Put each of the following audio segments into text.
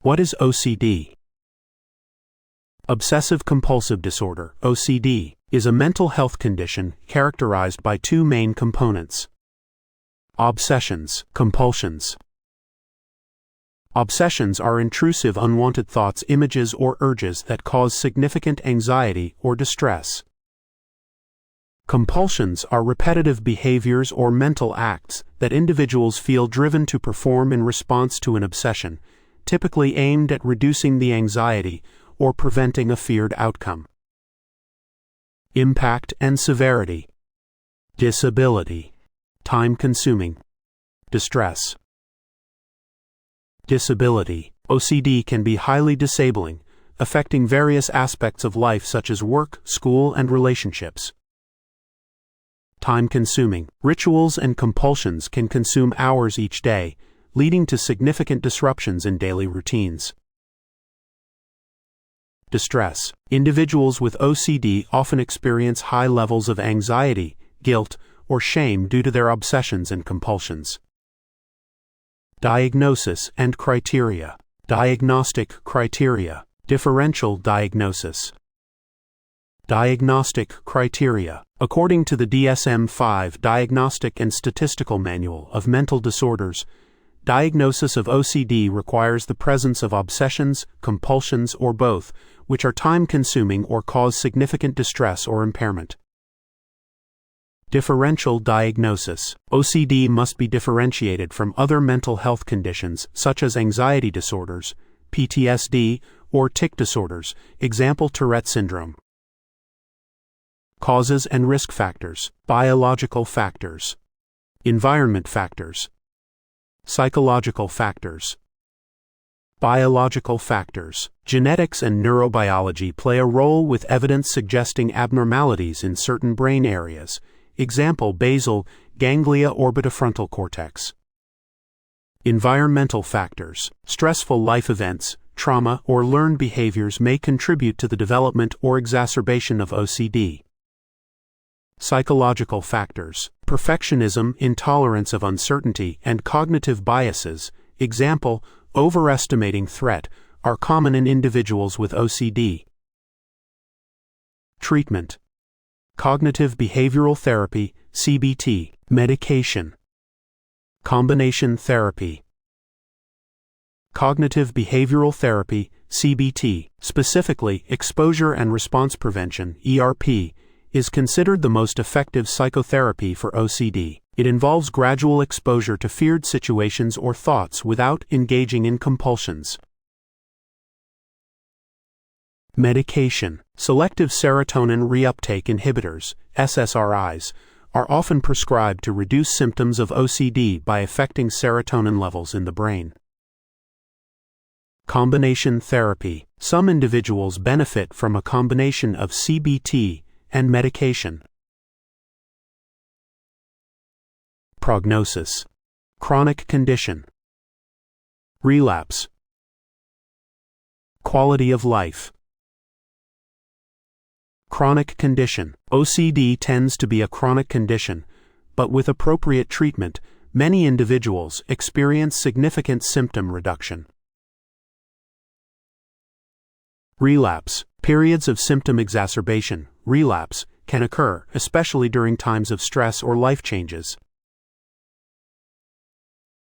What is OCD? Obsessive-Compulsive Disorder, OCD, is a mental health condition characterized by two main components: obsessions, compulsions. Obsessions are intrusive unwanted thoughts, images, or urges that cause significant anxiety or distress. Compulsions are repetitive behaviors or mental acts that individuals feel driven to perform in response to an obsession, typically aimed at reducing the anxiety or preventing a feared outcome. Impact and severity: disability, time-consuming, distress. Disability. OCD can be highly disabling, affecting various aspects of life such as work, school, and relationships. Time-consuming. Rituals and compulsions can consume hours each day, leading to significant disruptions in daily routines. Distress. Individuals with OCD often experience high levels of anxiety, guilt, or shame due to their obsessions and compulsions. Diagnosis and criteria. Diagnostic criteria. Differential diagnosis. Diagnostic criteria. According to the DSM-5 Diagnostic and Statistical Manual of Mental Disorders, diagnosis of OCD requires the presence of obsessions, compulsions, or both, which are time-consuming or cause significant distress or impairment. Differential diagnosis. OCD must be differentiated from other mental health conditions such as anxiety disorders, PTSD, or tic disorders, example Tourette syndrome. Causes and risk factors. Biological factors. Environment factors. Psychological factors. Biological factors. Genetics and neurobiology play a role with evidence suggesting abnormalities in certain brain areas, example basal ganglia orbitofrontal cortex. Environmental factors. Stressful life events, trauma, or learned behaviors may contribute to the development or exacerbation of OCD. Psychological factors. Perfectionism, intolerance of uncertainty, and cognitive biases, example, overestimating threat, are common in individuals with OCD. Treatment. Cognitive behavioral therapy, CBT. Medication. Combination therapy. Cognitive behavioral therapy, CBT, specifically exposure and response prevention, ERP, is considered the most effective psychotherapy for OCD. It involves gradual exposure to feared situations or thoughts without engaging in compulsions. Medication. Selective serotonin reuptake inhibitors, SSRIs, are often prescribed to reduce symptoms of OCD by affecting serotonin levels in the brain. Combination therapy. Some individuals benefit from a combination of CBT and medication. Prognosis. Chronic condition. Relapse. Quality of life. Chronic condition. OCD tends to be a chronic condition, but with appropriate treatment, many individuals experience significant symptom reduction. Relapse. Periods of symptom exacerbation, relapse, can occur, especially during times of stress or life changes.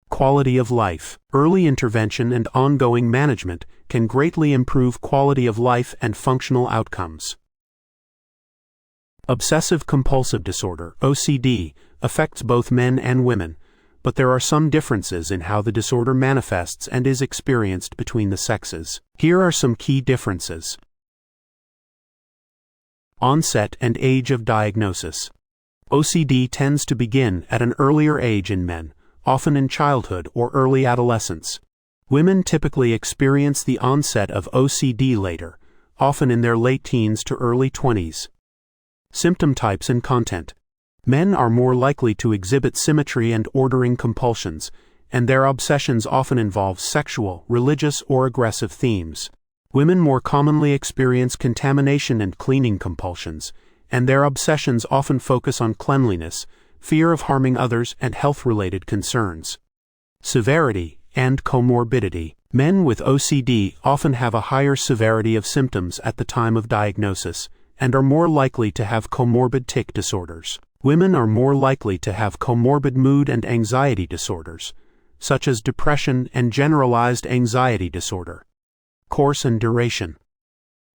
Quality of life. Early intervention and ongoing management can greatly improve quality of life and functional outcomes. Obsessive-Compulsive Disorder, OCD, affects both men and women, but there are some differences in how the disorder manifests and is experienced between the sexes. Here are some key differences. Onset and age of diagnosis. OCD tends to begin at an earlier age in men, often in childhood or early adolescence. Women typically experience the onset of OCD later, often in their late teens to early 20s. Symptom types and content. Men are more likely to exhibit symmetry and ordering compulsions, and their obsessions often involve sexual, religious, or aggressive themes. Women more commonly experience contamination and cleaning compulsions, and their obsessions often focus on cleanliness, fear of harming others, and health-related concerns. Severity and comorbidity. Men with OCD often have a higher severity of symptoms at the time of diagnosis and are more likely to have comorbid tic disorders. Women are more likely to have comorbid mood and anxiety disorders, such as depression and generalized anxiety disorder. Course and duration.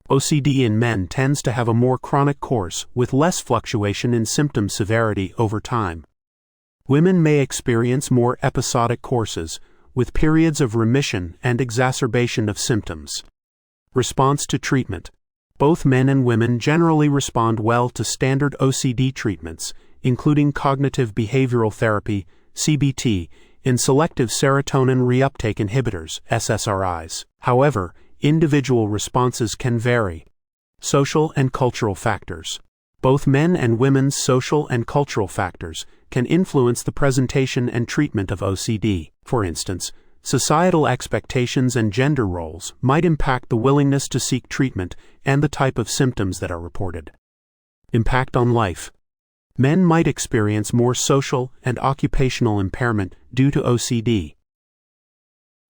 OCD in men tends to have a more chronic course with less fluctuation in symptom severity over time. Women may experience more episodic courses, with periods of remission and exacerbation of symptoms. Response to treatment. Both men and women generally respond well to standard OCD treatments, including cognitive behavioral therapy, CBT, and selective serotonin reuptake inhibitors, SSRIs. However, individual responses can vary. Social and cultural factors. Both men and women's social and cultural factors can influence the presentation and treatment of OCD. For instance, societal expectations and gender roles might impact the willingness to seek treatment and the type of symptoms that are reported. Impact on life. Men might experience more social and occupational impairment due to OCD.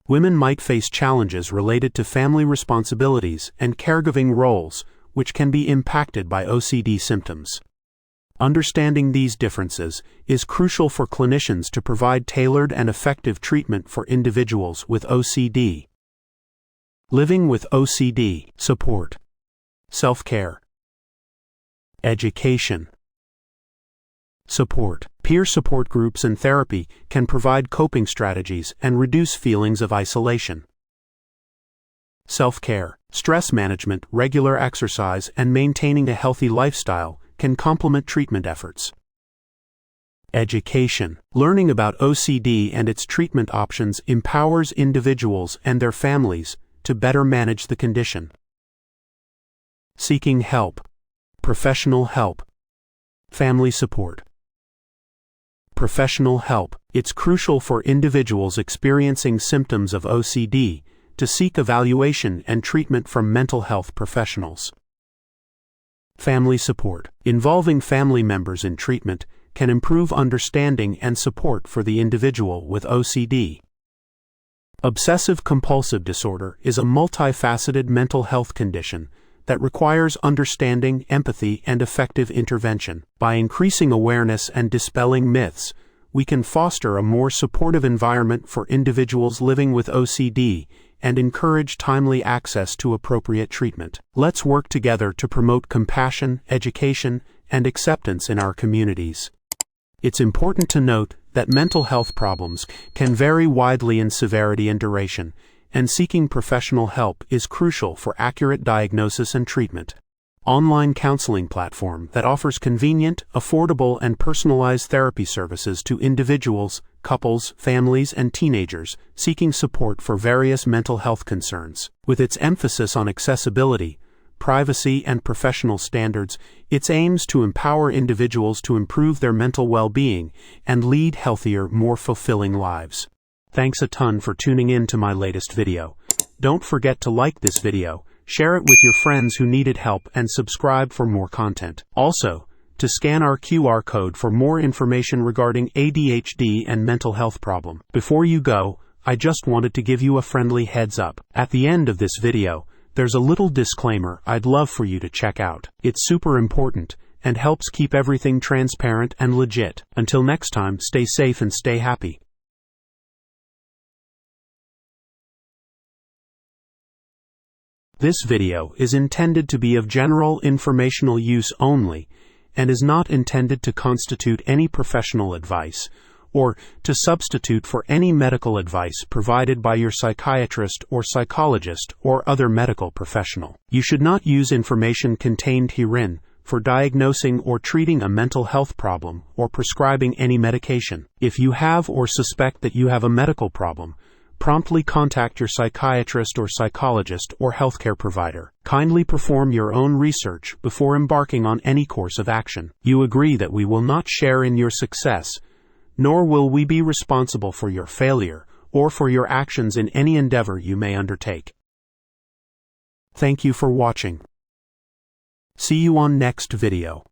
Women might face challenges related to family responsibilities and caregiving roles, which can be impacted by OCD symptoms. Understanding these differences is crucial for clinicians to provide tailored and effective treatment for individuals with OCD. Living with OCD. Support. Self-care. Education. Support. Peer support groups and therapy can provide coping strategies and reduce feelings of isolation. Self-care. Stress management, regular exercise, and maintaining a healthy lifestyle can complement treatment efforts. Education. Learning about OCD and its treatment options empowers individuals and their families to better manage the condition. Seeking help. Professional help. Family support. Professional help. It's crucial for individuals experiencing symptoms of OCD to seek evaluation and treatment from mental health professionals. Family support. Involving family members in treatment can improve understanding and support for the individual with OCD. Obsessive-Compulsive disorder is a multifaceted mental health condition that requires understanding, empathy, and effective intervention. By increasing awareness and dispelling myths, we can foster a more supportive environment for individuals living with OCD and encourage timely access to appropriate treatment. Let's work together to promote compassion, education, and acceptance in our communities. It's important to note that mental health problems can vary widely in severity and duration, and seeking professional help is crucial for accurate diagnosis and treatment. Online counseling platform that offers convenient, affordable, and personalized therapy services to individuals, couples, families, and teenagers seeking support for various mental health concerns. With its emphasis on accessibility, privacy, and professional standards, it aims to empower individuals to improve their mental well-being and lead healthier, more fulfilling lives. Thanks a ton for tuning in to my latest video. Don't forget to like this video, share it with your friends who needed help, and subscribe for more content. Also, to scan our QR code for more information regarding ADHD and mental health problem. Before you go, I just wanted to give you a friendly heads up. At the end of this video, there's a little disclaimer I'd love for you to check out. It's super important and helps keep everything transparent and legit. Until next time, stay safe and stay happy. This video is intended to be of general informational use only and is not intended to constitute any professional advice or to substitute for any medical advice provided by your psychiatrist or psychologist or other medical professional. You should not use information contained herein for diagnosing or treating a mental health problem or prescribing any medication. If you have or suspect that you have a medical problem, promptly contact your psychiatrist or psychologist or healthcare provider. Kindly perform your own research before embarking on any course of action. You agree that we will not share in your success, nor will we be responsible for your failure or for your actions in any endeavor you may undertake. Thank you for watching. See you on next video.